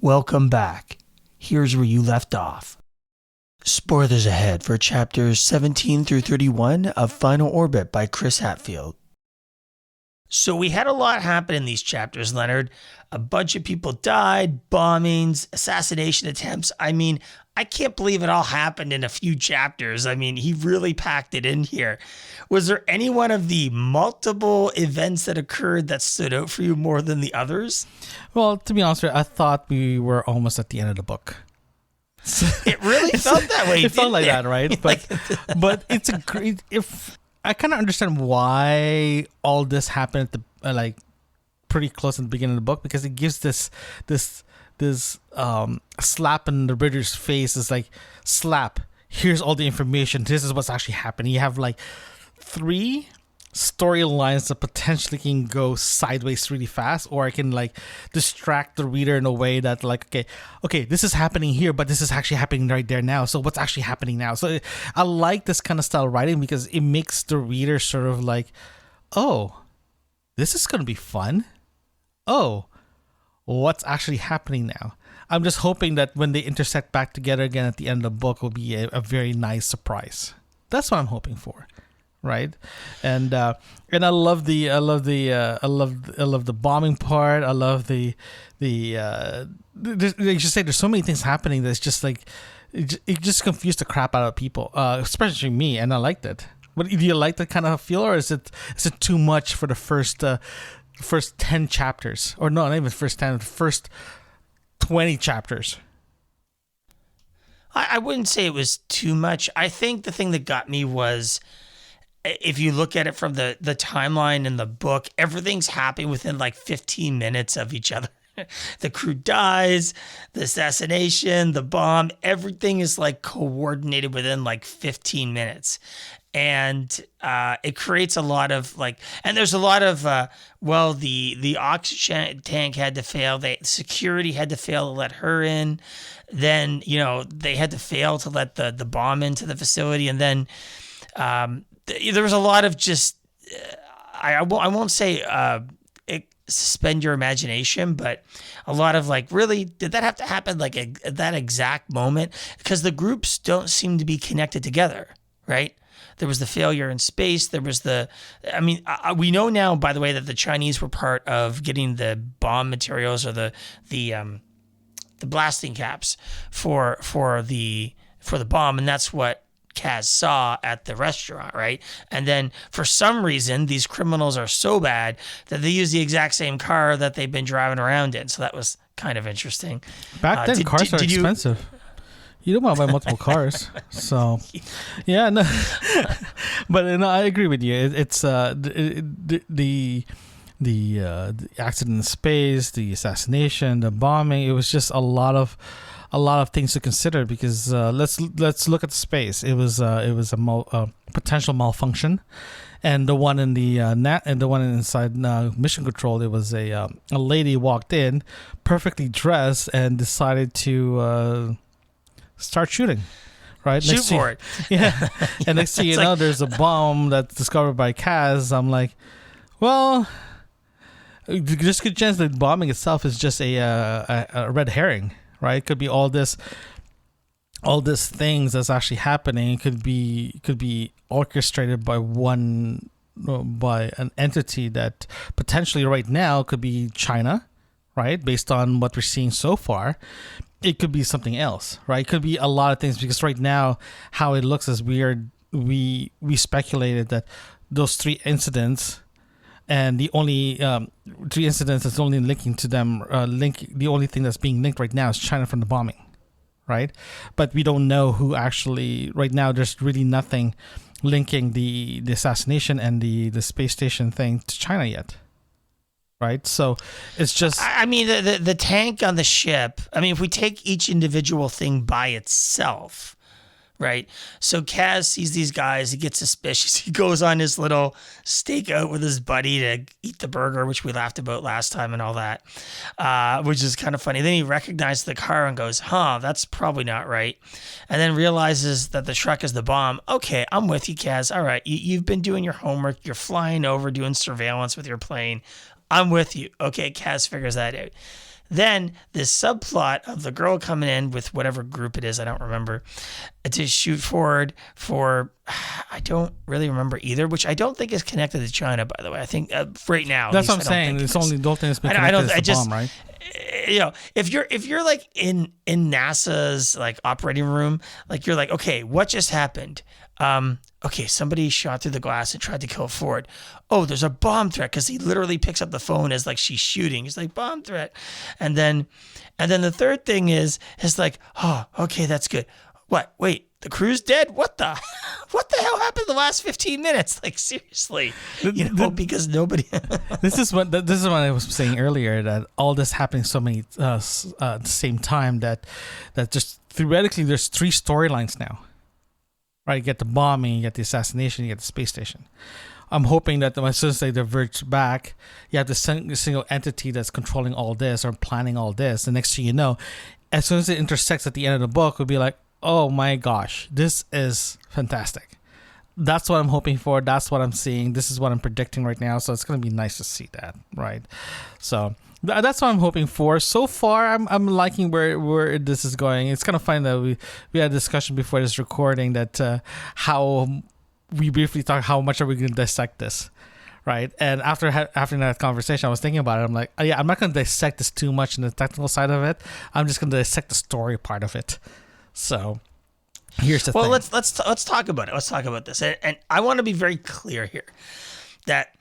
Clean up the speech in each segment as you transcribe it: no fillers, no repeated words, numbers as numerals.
Welcome back. Here's where you left off. Spoilers ahead for chapters 17 through 31 of Final Orbit by Chris Hatfield. So we had a lot happen in these chapters, Leonard. A bunch of people died, bombings, assassination attempts. I mean, I can't believe it all happened in a few chapters. I mean, he really packed it in here. Was there any one of the multiple events that occurred that stood out for you more than the others? Well, to be honest with you, I thought we were almost at the end of the book. It really felt that way. It felt like it? that, right? But it's a great. If I kind of understand why all this happened at the pretty close in the beginning of the book, because it gives this slap in the reader's face. Is like, slap. Here's all the information. This is what's actually happening. You have like 3 storylines that potentially can go sideways really fast, or I can like distract the reader in a way that like, okay, this is happening here, but this is actually happening right there now. So what's actually happening now? So I like this kind of style writing because it makes the reader sort of like, oh, this is going to be fun. Oh, what's actually happening now? I'm just hoping that when they intersect back together again at the end of the book will be a very nice surprise. That's what I'm hoping for. Right, and I love the bombing part. I love the just say there's so many things happening that's just like it just confused the crap out of people, especially me, and I liked it. But do you like that kind of feel, or is it too much for the first 10 chapters, or no, not even first 10, the first 20 chapters? I wouldn't say it was too much. I think the thing that got me was, if you look at it from the timeline in the book, everything's happening within like 15 minutes of each other. The crew dies, the assassination, the bomb, everything is like coordinated within like 15 minutes. And it creates a lot of like, and there's a lot of, the oxygen tank had to fail. Security had to fail to let her in. Then, they had to fail to let the bomb into the facility. And then, there was a lot of just, I won't say suspend your imagination, but a lot of like, really, did that have to happen like at that exact moment? Because the groups don't seem to be connected together, right? There was the failure in space. There was we know now, by the way, that the Chinese were part of getting the bomb materials or the blasting caps for the bomb, and that's what Kaz saw at the restaurant, right? And then for some reason, these criminals are so bad that they use the exact same car that they've been driving around in. So that was kind of interesting. Back then, cars are expensive. You don't want to buy multiple cars. So, yeah, no. But I agree with you. It's the accident in space, the assassination, the bombing. It was just a lot of things to consider because let's look at the space. It was a potential malfunction, and the one in the and the one inside mission control. It was a lady walked in, perfectly dressed, and decided to start shooting. Right, shoot for it. Yeah, and next thing you know, there's a bomb that's discovered by Kaz. I'm like, well, there's a good chance that bombing itself is just a red herring. Right, it could be all this things that's actually happening. It could be orchestrated by an entity that potentially right now could be China, right? Based on what we're seeing so far, it could be something else, right? It could be a lot of things because right now, how it looks is we speculated that those 3 incidents. And the only 3 incidents that's only linking to them, the only thing that's being linked right now is China from the bombing, right? But we don't know who actually, right now, there's really nothing linking the assassination and the space station thing to China yet, right? So it's just... I mean, the tank on the ship, I mean, if we take each individual thing by itself, right? So Kaz sees these guys. He gets suspicious. He goes on his little stakeout with his buddy to eat the burger, which we laughed about last time and all that, which is kind of funny. Then he recognizes the car and goes, that's probably not right. And then realizes that the truck is the bomb. Okay, I'm with you, Kaz. All right, you've been doing your homework. You're flying over, doing surveillance with your plane. I'm with you. Okay, Kaz figures that out. Then this subplot of the girl coming in with whatever group it is, I don't remember, to shoot forward for, I don't really remember either, which I don't think is connected to China, by the way. I think right now. That's what I'm saying. It's only Dalton has been connected to the bomb, right? You know, if you're like in NASA's like operating room, like you're like, okay, what just happened? Okay, somebody shot through the glass and tried to kill Ford. Oh, there's a bomb threat, because he literally picks up the phone as like she's shooting. He's like, bomb threat. And then the third thing is like, oh, okay, that's good. What? Wait, the crew's dead? What the hell happened the last 15 minutes? Like, seriously, because nobody. This is what I was saying earlier, that all this happening so many at the same time that just theoretically there's 3 storylines now. Right, you get the bombing, you get the assassination, you get the space station. I'm hoping that as soon as they diverge back, you have the single entity that's controlling all this or planning all this. The next thing you know, as soon as it intersects at the end of the book, we'll be like, oh my gosh, this is fantastic. That's what I'm hoping for. That's what I'm seeing. This is what I'm predicting right now. So it's going to be nice to see that, right? So that's what I'm hoping for. So far, I'm liking where this is going. It's kind of fun that we had a discussion before this recording that how we briefly talked how much are we going to dissect this, right? And after that conversation, I was thinking about it. I'm like, oh, yeah, I'm not going to dissect this too much in the technical side of it. I'm just going to dissect the story part of it. So here's the thing. Well, let's talk about it. Let's talk about this. And I want to be very clear here that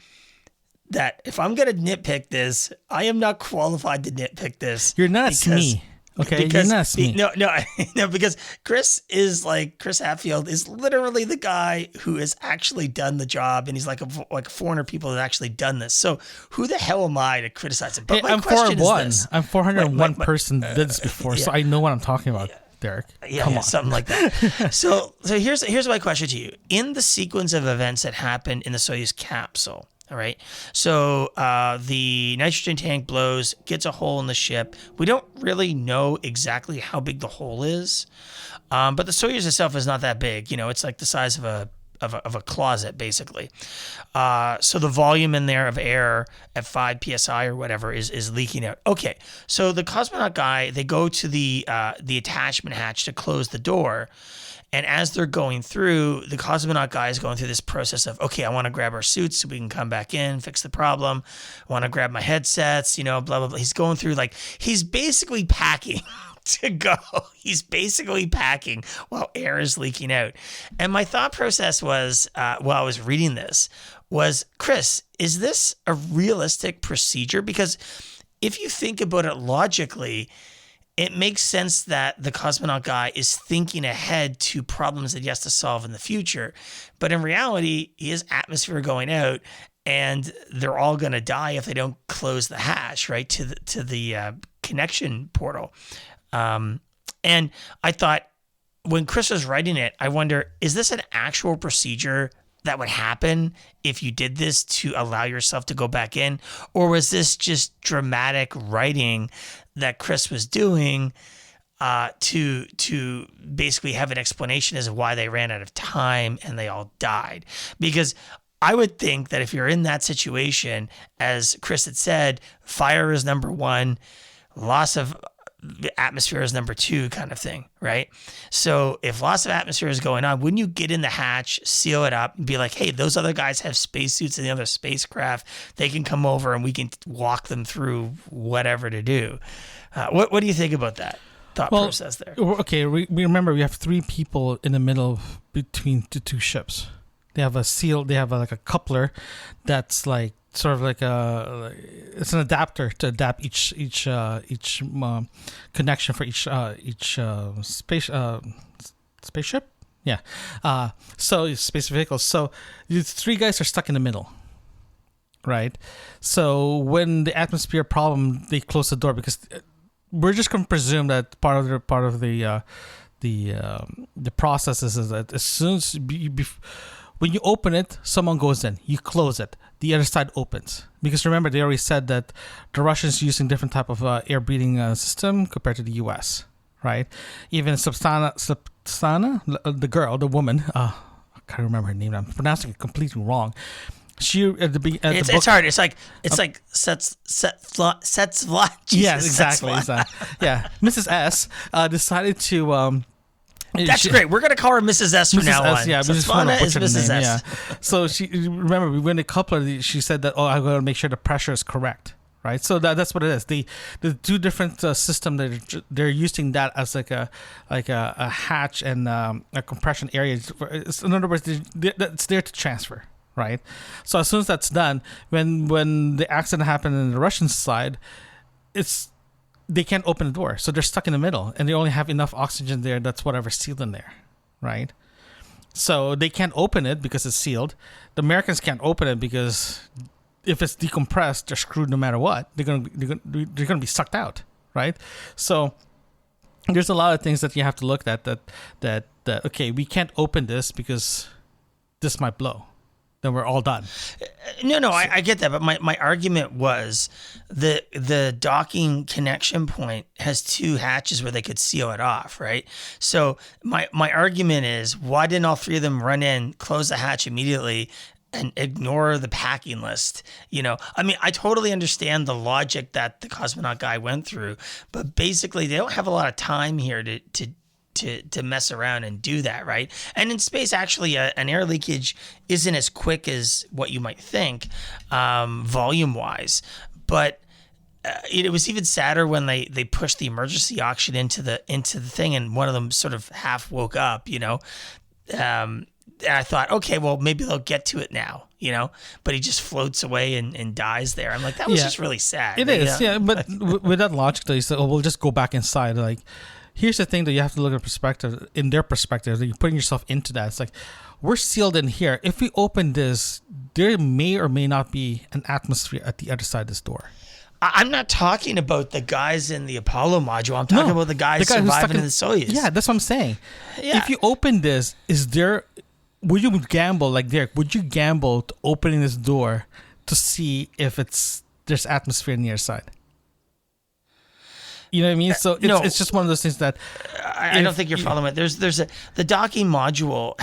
if I'm going to nitpick this, I am not qualified to nitpick this. You're not me. Okay, you're not me. No, because Chris Hatfield is literally the guy who has actually done the job, and he's like 400 people that have actually done this. So who the hell am I to criticize him? But I'm 401. I'm 401 person did this before, so I know what I'm talking about. Derek. Yeah, something like that. So here's my question to you. In the sequence of events that happened in the Soyuz capsule, all right, so the nitrogen tank blows, gets a hole in the ship. We don't really know exactly how big the hole is, but the Soyuz itself is not that big. You know, it's like the size of a closet, basically. So the volume in there of air at 5 psi or whatever is leaking out. Okay, so the cosmonaut guy, they go to the attachment hatch to close the door, and as they're going through, the cosmonaut guy is going through this process of, okay, I want to grab our suits so we can come back in, fix the problem. I want to grab my headsets, blah, blah, blah. He's going through, like, he's basically packing to go. He's basically packing while air is leaking out. And my thought process was, while I was reading this, was, Chris, is this a realistic procedure? Because if you think about it logically, it makes sense that the cosmonaut guy is thinking ahead to problems that he has to solve in the future. But in reality, he has atmosphere going out, and they're all going to die if they don't close the hatch, right, to the connection portal. And I thought, when Chris was writing it, I wonder, is this an actual procedure that would happen if you did this to allow yourself to go back in? Or was this just dramatic writing that Chris was doing to basically have an explanation as to why they ran out of time and they all died? Because I would think that if you're in that situation, as Chris had said, fire is number one, loss of atmosphere is number two, kind of thing, right? So if loss of atmosphere is going on, wouldn't you get in the hatch, seal it up, and be like, hey, those other guys have spacesuits in the other spacecraft. They can come over and we can walk them through whatever to do. What do you think about that thought process there? Okay, we remember we have 3 people in the middle between the 2 ships. They have a seal. They have like a coupler that's like sort of like it's an adapter to adapt each connection for each spaceship. Yeah. So space vehicles. So the 3 guys are stuck in the middle, right? So when the atmosphere problem, they close the door because we're just going to presume that part of the process is that as soon as when you open it, someone goes in. You close it. The other side opens. Because remember, they already said that the Russians using different type of air breathing system compared to the U.S., right? Even Substana, the girl, the woman, I can't remember her name. I'm pronouncing it completely wrong. She at the beginning. It's hard. It's like sets. Yes, exactly. Yeah, Mrs. S decided to. That's great. We're gonna call her Mrs. S from now on. Yeah, Svetlana is Mrs. S. Yeah. So she remember when they coupled her, she said that I got to make sure the pressure is correct, right? So that's what it is. The two different system that they're using that as like a hatch and a compression area. In other words, it's there to transfer. Right, so as soon as that's done, when the accident happened in the Russian side, they can't open the door, so they're stuck in the middle, and they only have enough oxygen there. That's whatever's sealed in there, right? So they can't open it because it's sealed. The Americans can't open it because if it's decompressed, they're screwed no matter what. They're gonna be sucked out, right? So there's a lot of things that you have to look at. That okay, we can't open this because this might blow. Then we're all done. No, I get that, but my argument was the docking connection point has two hatches where they could seal it off, right? So my argument is, why didn't all three of them run in, close the hatch immediately, and ignore the packing list? I mean, I totally understand the logic that the cosmonaut guy went through, but basically they don't have a lot of time here to mess around and do that, right? And in space, actually, an air leakage isn't as quick as what you might think, volume-wise. But it was even sadder when they pushed the emergency oxygen into the thing, and one of them sort of half woke up, And I thought, okay, well, maybe they'll get to it now, But he just floats away and dies there. I'm like, that was just really sad. It is, yeah. But with that logic, though, you said, we'll just go back inside, like. Here's the thing that you have to look at perspective, in their perspective, that you're putting yourself into that. It's like, we're sealed in here. If we open this, there may or may not be an atmosphere at the other side of this door. I'm not talking about the guys in the Apollo module. I'm talking about the guys surviving in the Soyuz. Yeah, that's what I'm saying. Yeah. If you open this, would you gamble, like Derek, would you gamble to opening this door to see if there's atmosphere on the other side? You know what I mean? So it's just one of those things that I don't think you're following it. The docking module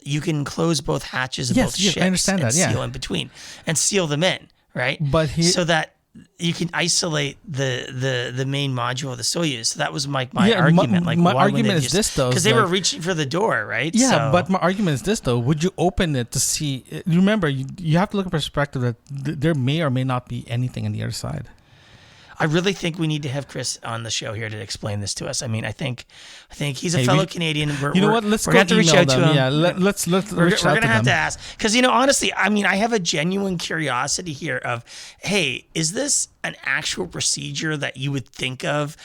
you can close both hatches of both ships. I understand that. Yeah, seal in between and seal them in, right? But so that you can isolate the main module of the Soyuz. So that was my argument. My argument is this, though, because they were reaching for the door, right? Yeah, but my argument is this, though: would you open it to see? Remember, you have to look at perspective that there may or may not be anything on the other side. I really think we need to have Chris on the show here to explain this to us. I mean, I think he's a fellow Canadian. Let's have to reach out to him. Yeah, let's we're going to have to ask, because honestly, I mean, I have a genuine curiosity here of, hey, is this an actual procedure that you would think of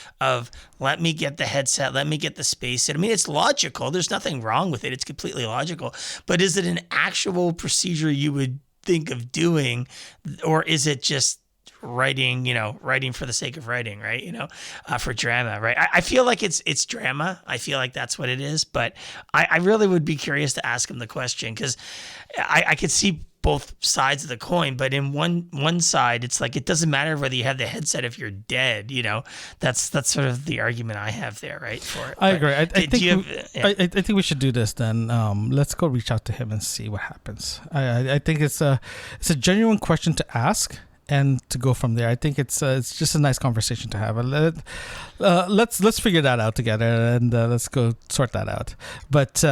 let me get the headset, let me get the spacesuit? I mean, it's logical. There's nothing wrong with it. It's completely logical. But is it an actual procedure you would think of doing, or is it just writing for the sake of writing, right? For drama, right? I feel like it's drama. I feel like that's what it is, but I really would be curious to ask him the question, because I could see both sides of the coin, but in one side, it's like, it doesn't matter whether you have the headset if you're dead, that's sort of the argument I have there, right? For it. I agree. I think we should do this then. Let's go reach out to him and see what happens. I think it's a genuine question to ask, and to go from there. I think it's just a nice conversation to have. Let's figure that out together, and let's go sort that out. But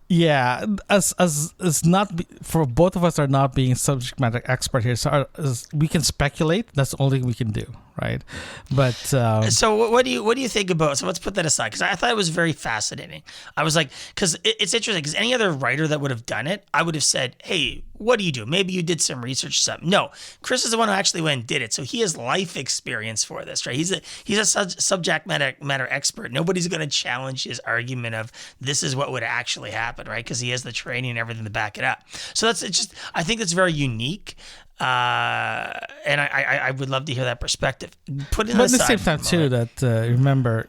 yeah, as not for both of us are not being subject matter expert here, so we can speculate. That's the only thing we can do, right? But so what do you think about? So let's put that aside, because I thought it was very fascinating. I was like, because it's interesting, because any other writer that would have done it, I would have said, hey, what do you do? Maybe you did some research or something. No, Chris is the one who actually went and did it. So he has life experience for this, right? He's a subject matter expert. Nobody's going to challenge his argument of this is what would actually happen, right? Because he has the training and everything to back it up. So I think that's very unique. And I would love to hear that perspective. But at the same time, too, that remember,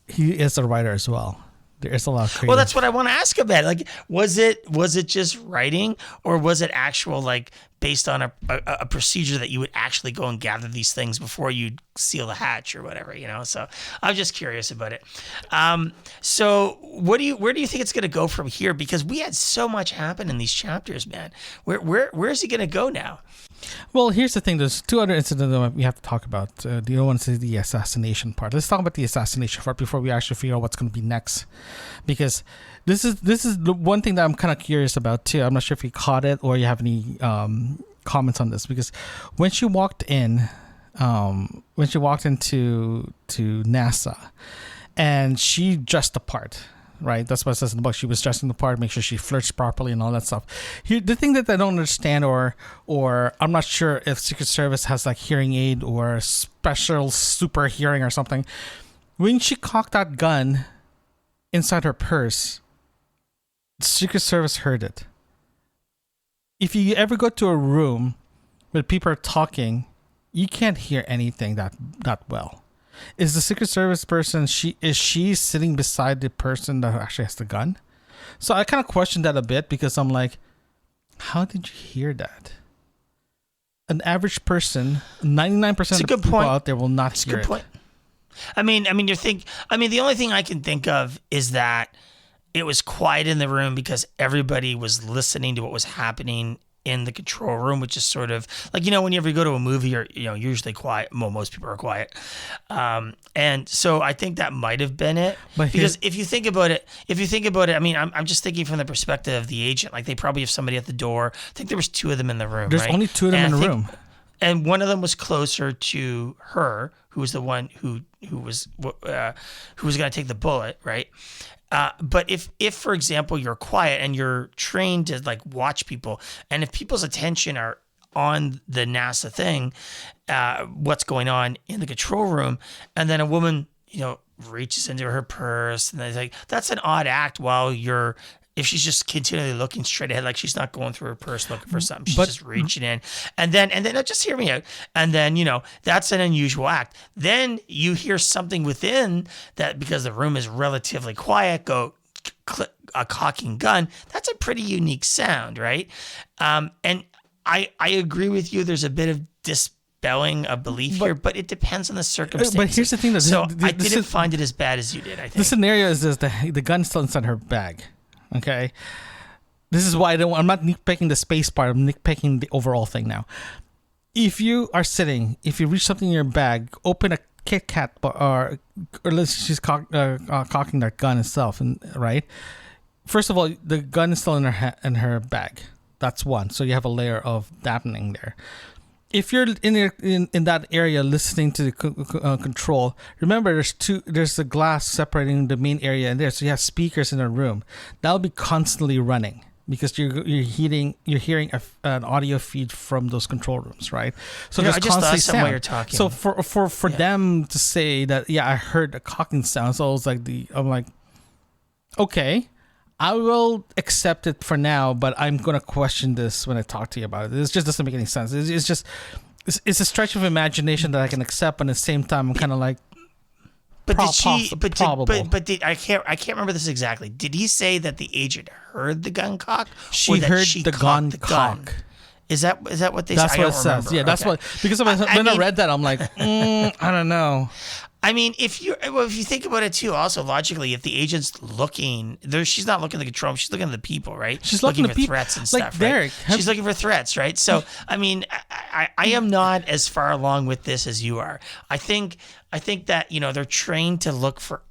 he is a writer as well. There's a lot of creative. Well, that's what I want to ask about. Like, was it just writing, or was it actual, like, based on a procedure that you would actually go and gather these things before you seal the hatch or whatever, So I'm just curious about it. So where do you think it's going to go from here? Because we had so much happen in these chapters, man. Where is he going to go now? Well, here's the thing. There's two other incidents that we have to talk about. The other one is the assassination part. Let's talk about the assassination part before we actually figure out what's going to be next. Because this is the one thing that I'm kind of curious about too. I'm not sure if you caught it or you have any comments on this. Because when she walked into NASA, and she dressed the part. Right, that's what it says in the book. She was dressing the part, make sure she flirts properly and all that stuff. Here, the thing that I don't understand, or I'm not sure if Secret Service has like hearing aid or special super hearing or something. When she cocked that gun inside her purse, the Secret Service heard it. If you ever go to a room where people are talking, you can't hear anything that well. Is the Secret Service person, is she sitting beside the person that actually has the gun? So I kind of questioned that a bit because I'm like, how did you hear that? An average person, 99% of the people out there will not hear it. Point. I mean, the only thing I can think of is that it was quiet in the room because everybody was listening to what was happening in the control room, which is sort of like, whenever you go to a movie, you're usually quiet. Well, most people are quiet. And so I think that might have been it. Because if you think about it, I mean, I'm just thinking from the perspective of the agent, like they probably have somebody at the door. I think there was two of them in the room. There's only two of them in the room. And one of them was closer to her, who was the one who was going to take the bullet, right? But if for example you're quiet and you're trained to like watch people, and if people's attention are on the NASA thing, what's going on in the control room, and then a woman reaches into her purse, and they're like, that's an odd act while if she's just continually looking straight ahead, like she's not going through her purse looking for something, she's just reaching in, and then just hear me out, and then that's an unusual act. Then you hear something within that, because the room is relatively quiet, go click a cocking gun. That's a pretty unique sound, right? And I agree with you. There's a bit of dispelling a belief here, but it depends on the circumstances. But here's the thing: I didn't find it as bad as you did. I think the scenario is this: the gun's still inside her bag. Okay, this is why I'm not nitpicking the space part. I'm nitpicking the overall thing now. If you are sitting, if you reach something in your bag, open a Kit Kat or she's cocking that gun itself, and right. First of all, the gun is still in her bag. That's one. So you have a layer of dampening there. If you're in that area listening to the control, remember there's a glass separating the main area and there, so you have speakers in the room. That'll be constantly running because you're hearing an audio feed from those control rooms, right? So there's constantly sound. You're talking. So for them to say that, yeah, I heard a cocking sound, so I'm like, okay. I will accept it for now, but I'm going to question this when I talk to you about it. It just doesn't make any sense. It's a stretch of imagination that I can accept, but at the same time, I'm kind of like, probable. I can't remember this exactly. Did he say that the agent heard the gun cock? She heard the gun cock. Is that what they said? That's what it says. Yeah, that's what, because when I read that, I'm like, I don't know. I mean, if you think about it too, also logically, if the agent's looking, she's not looking at the control room, she's looking at the people, right? She's looking for threats and stuff, Derek, right? She's looking for threats, right? So, I mean, I am not as far along with this as you are. I think that they're trained to look for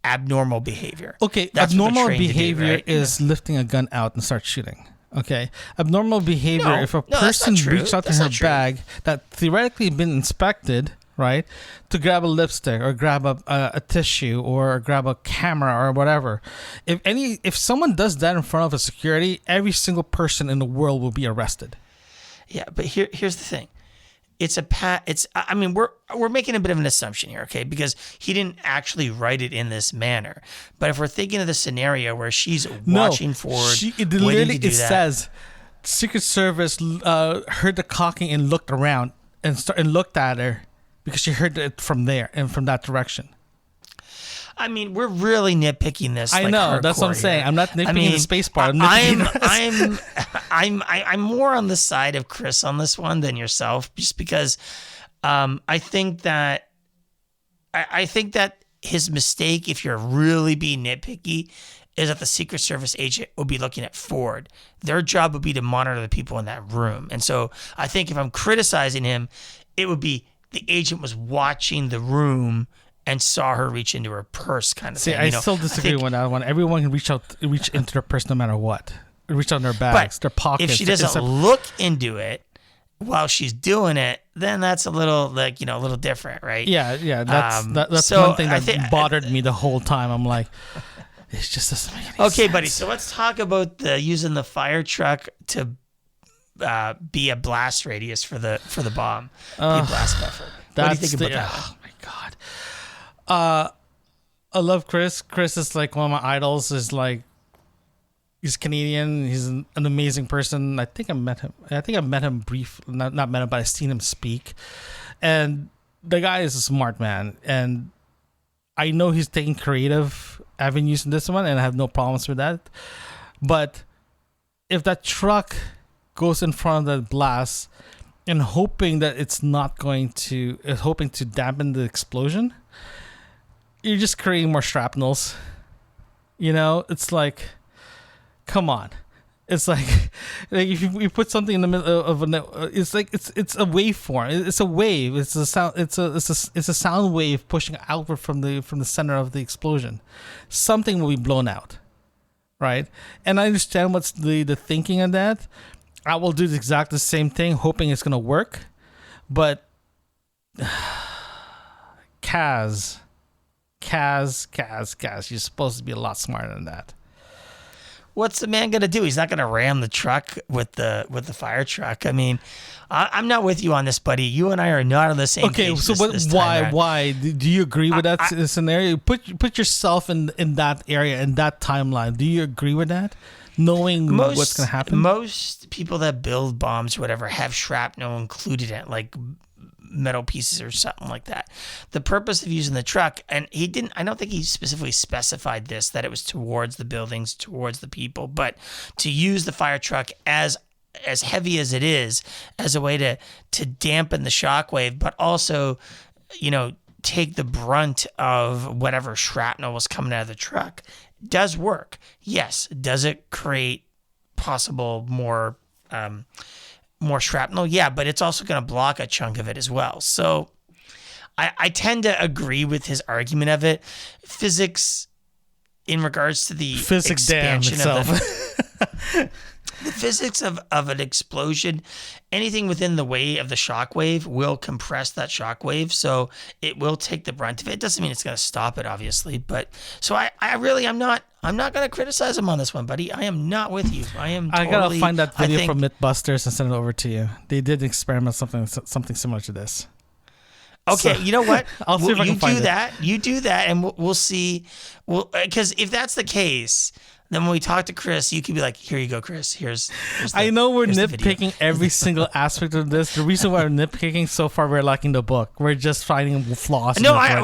abnormal behavior. Okay, abnormal behavior right? is lifting a gun out and start shooting. Okay, abnormal behavior if a person reaches out to her bag that theoretically been inspected, right, to grab a lipstick or grab a tissue or grab a camera or whatever. If someone does that in front of a security, every single person in the world will be arrested. Yeah, but here's the thing. I mean, we're making a bit of an assumption here, okay? Because he didn't actually write it in this manner. But if we're thinking of the scenario where she's watching forward, it says Secret Service heard the cocking and looked around and looked at her because she heard it from there and from that direction. I mean, we're really nitpicking this. I know. That's what I'm saying. Here. I'm not nitpicking the space part. I'm more on the side of Chris on this one than yourself, just because I think that his mistake, if you're really being nitpicky, is that the Secret Service agent would be looking at Ford. Their job would be to monitor the people in that room. And so I think if I'm criticizing him, it would be the agent was watching the room and saw her reach into her purse kind of thing. I still disagree with that one. Everyone can reach into their purse no matter what. Reach out in their bags, their pockets. If she doesn't look into it while she's doing it, then that's a little a little different, right? Yeah. That's one thing that bothered me the whole time. I'm like, it just doesn't make any sense. Okay, buddy. So let's talk about using the fire truck to be a blast radius for the bomb, be a blast buffer. What do you think about that? Oh my god. I love Chris. Chris is like one of my idols. He's Canadian. He's an amazing person. I think I met him. Not met him, but I've seen him speak. And the guy is a smart man. And I know he's taking creative avenues in this one, and I have no problems with that. But if that truck goes in front of the blast and hoping that it's not going to, hoping to dampen the explosion, you're just creating more shrapnels. It's like, come on. It's like if you put something in the middle of it's like it's a waveform. It's a wave. It's a sound. It's a sound wave pushing outward from the center of the explosion. Something will be blown out, right? And I understand what's the thinking of that. I will do exactly the same thing, hoping it's gonna work. But Kaz, you're supposed to be a lot smarter than that. What's the man gonna do? He's not gonna ram the truck with the fire truck. I mean, I'm not with you on this, buddy. You and I are not on the same page. Okay, so why do you agree with that scenario? Put yourself in that area, in that timeline. Do you agree with that? Knowing what's gonna happen. Most people that build bombs, whatever, have shrapnel included in it, like metal pieces or something like that. The purpose of using the truck, and I don't think he specifically specified this, that it was towards the buildings, towards the people, but to use the fire truck as heavy as it is, as a way to dampen the shockwave, but also, take the brunt of whatever shrapnel was coming out of the truck, does work. Yes. Does it create possible more shrapnel? Yeah, but it's also going to block a chunk of it as well. So I tend to agree with his argument of it. Physics, in regards to the expansion of the physics of an explosion, anything within the way of the shockwave will compress that shockwave, so it will take the brunt of it. It doesn't mean it's going to stop it, obviously, but so I'm not going to criticize him on this one, buddy. I am not with you. I gotta find that video from Mythbusters and send it over to you. They did experiment something similar to this. Okay, so, you know what? I'll see if I can find it. You do that, and we'll see. Because if that's the case, then when we talk to Chris, you could be like, "Here you go, Chris. Here's I know we're nitpicking every single aspect of this. The reason why we're nitpicking so far, we're liking the book. We're just finding flaws. No, I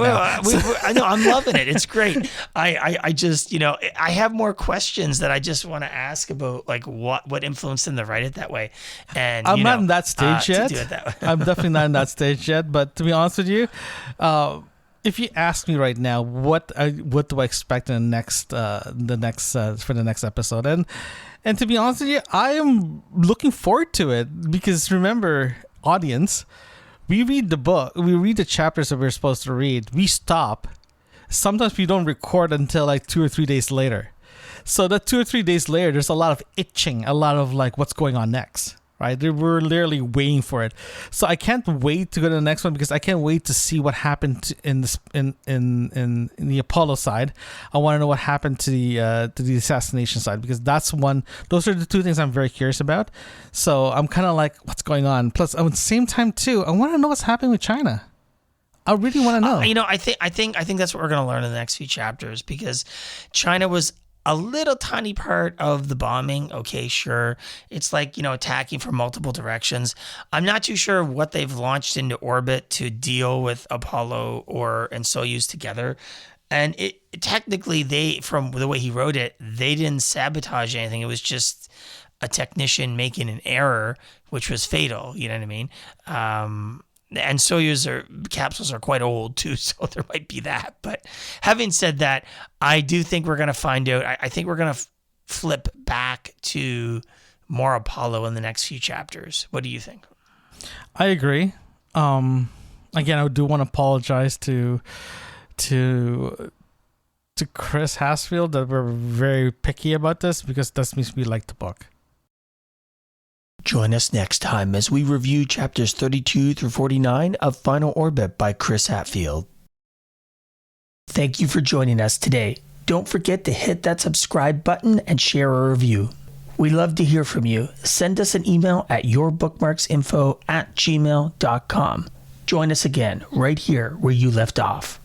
know. I'm loving it. It's great. I just, I have more questions that I just want to ask about, like what influenced him to write it that way. And I'm not in that stage yet. To do it that way. I'm definitely not in that stage yet. But to be honest with you, if you ask me right now, what do I expect in the next episode, and to be honest with you, I am looking forward to it, because remember, audience, we read the book, we read the chapters that we're supposed to read, we stop. Sometimes we don't record until like 2 or 3 days later. So that 2 or 3 days later, there's a lot of itching, a lot of like what's going on next. Right, we're literally waiting for it, so I can't wait to go to the next one, because I can't wait to see what happened in the Apollo side. I want to know what happened to the assassination side, because those are the two things I'm very curious about. So I'm kind of like, what's going on? Plus, at the same time too, I want to know what's happening with China. I really want to know. I think that's what we're going to learn in the next few chapters, because China was a little tiny part of the bombing. Okay, sure. It's like, attacking from multiple directions. I'm not too sure what they've launched into orbit to deal with Apollo and Soyuz together. And technically, from the way he wrote it, they didn't sabotage anything. It was just a technician making an error, which was fatal. You know what I mean? And Soyuz capsules are quite old too, so there might be that. But having said that, I do think we're going to find out. I think we're going to flip back to more Apollo in the next few chapters. What do you think? I agree. Again, I do want to apologize to Chris Hatfield that we're very picky about this, because that means we like the book. Join us next time as we review chapters 32 through 49 of Final Orbit by Chris Hatfield. Thank you for joining us today. Don't forget to hit that subscribe button and share a review. We love to hear from you. Send us an email at yourbookmarksinfo@gmail.com. Join us again right here where you left off.